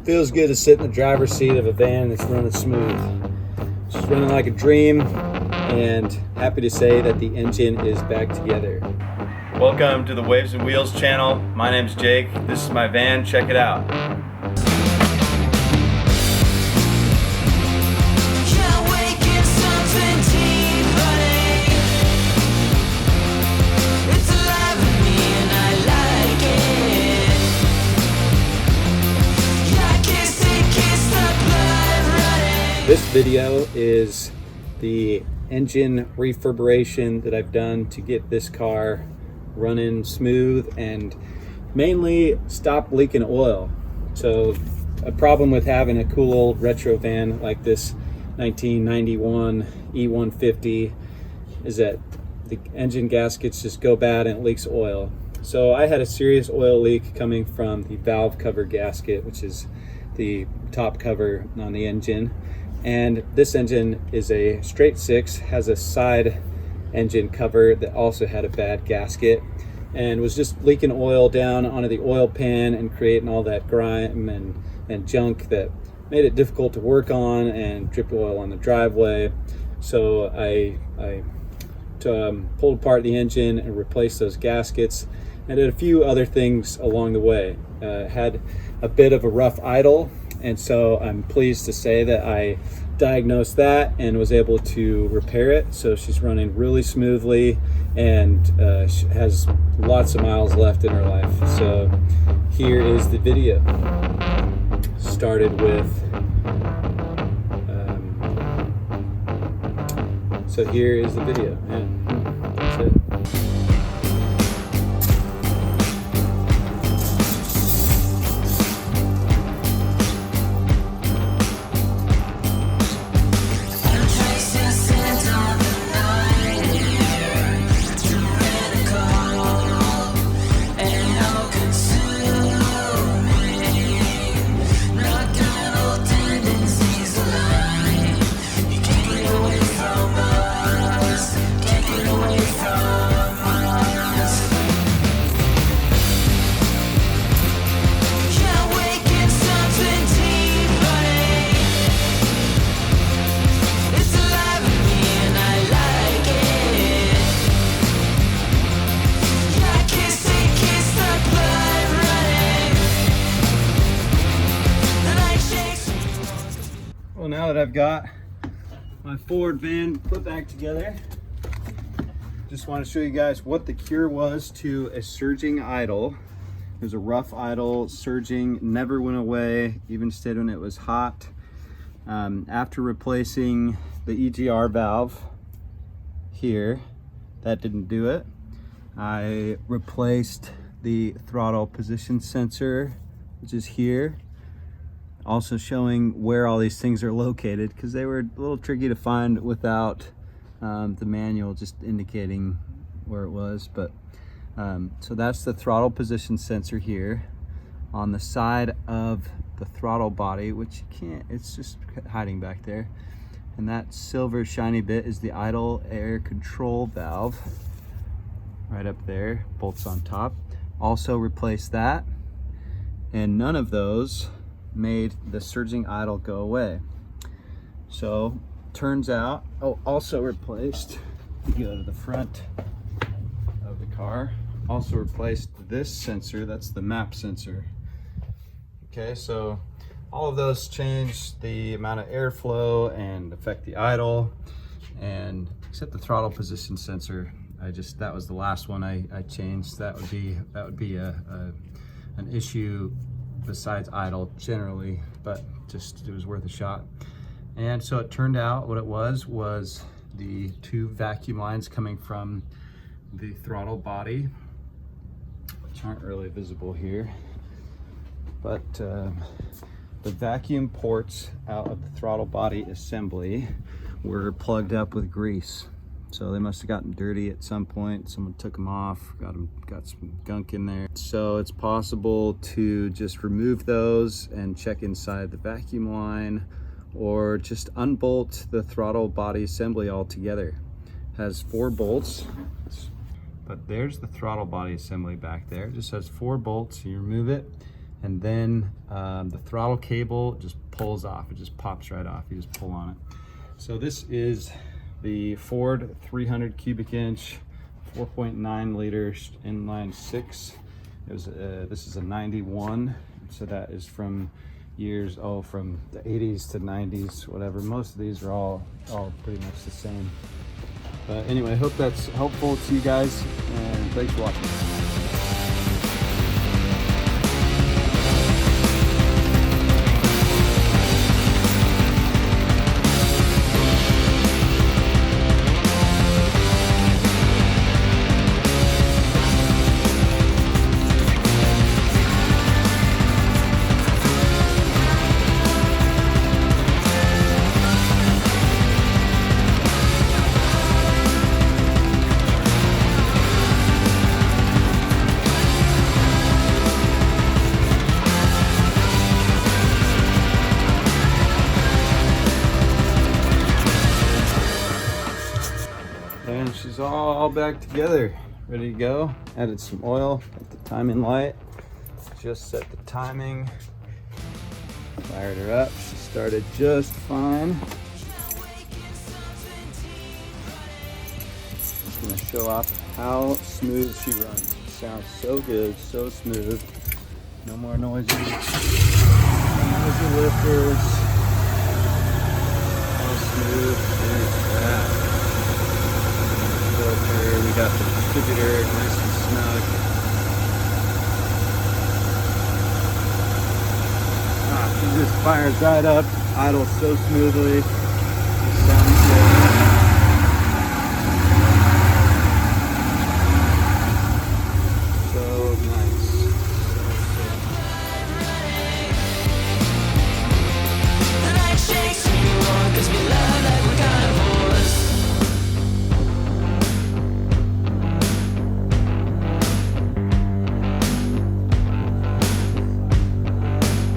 Feels good to sit in the driver's seat of a van that's running smooth. It's running like a dream, and happy to say that the engine is back together. Welcome to the Waves and Wheels channel. My name's Jake. This is my van. Check it out. This video is the engine refurbishment that I've done to get this car running smooth and mainly stop leaking oil. So a problem with having a cool old retro van like this 1991 E150 is that the engine gaskets just go bad and it leaks oil. So I had a serious oil leak coming from the valve cover gasket, which is the top cover on the engine. And this engine is a straight six, has a side engine cover that also had a bad gasket and was just leaking oil down onto the oil pan and creating all that grime and junk that made it difficult to work on and dripped oil on the driveway. So I pulled apart the engine and replaced those gaskets and did a few other things along the way. Had a bit of a rough idle, and so I'm pleased to say that I diagnosed that and was able to repair it. So she's running really smoothly and she has lots of miles left in her life. So here is the video. Started with, so here is the video. Yeah, that's it. Well, now that I've got my Ford van put back together, just want to show you guys what the cure was to a surging idle. It was a rough idle, surging, never went away, even stayed when it was hot. After replacing the EGR valve here, that didn't do it. I replaced the throttle position sensor, which is here. Also showing where all these things are located because they were a little tricky to find without the manual just indicating where it was. But so that's the throttle position sensor here on the side of the throttle body, which you can't, it's just hiding back there. And that silver shiny bit is the idle air control valve right up there, bolts on top. Also replaced that, and none of those made the surging idle go away. So turns out, also replaced, you go to the front of the car, also replaced this sensor, that's the map sensor. Okay, so all of those change the amount of airflow and affect the idle, and except the throttle position sensor, that was the last one I changed. That would be an issue besides idle generally, but just it was worth a shot. And so it turned out what it was the two vacuum lines coming from the throttle body, which aren't really visible here, but the vacuum ports out of the throttle body assembly were plugged up with grease. So they must have gotten dirty at some point. Someone took them off, got some gunk in there. So it's possible to just remove those and check inside the vacuum line, or just unbolt the throttle body assembly altogether. It has 4 bolts, but there's the throttle body assembly back there. It just has 4 bolts. You remove it And then the throttle cable just pulls off. It just pops right off. You just pull on it. So this is the Ford 300 cubic inch, 4.9 liter inline six. It was this is a 91, so that is from years, from the 80s to 90s, whatever. Most of these are all pretty much the same. But anyway, I hope that's helpful to you guys, and thanks for watching. And she's all back together, ready to go. Added some oil at the timing light. Just set the timing. Fired her up. She started just fine. Just gonna show off how smooth she runs. It sounds so good, so smooth. No more noisy lifters. How smooth is that? We got the distributor nice and snug. She just fires right up, idles so smoothly.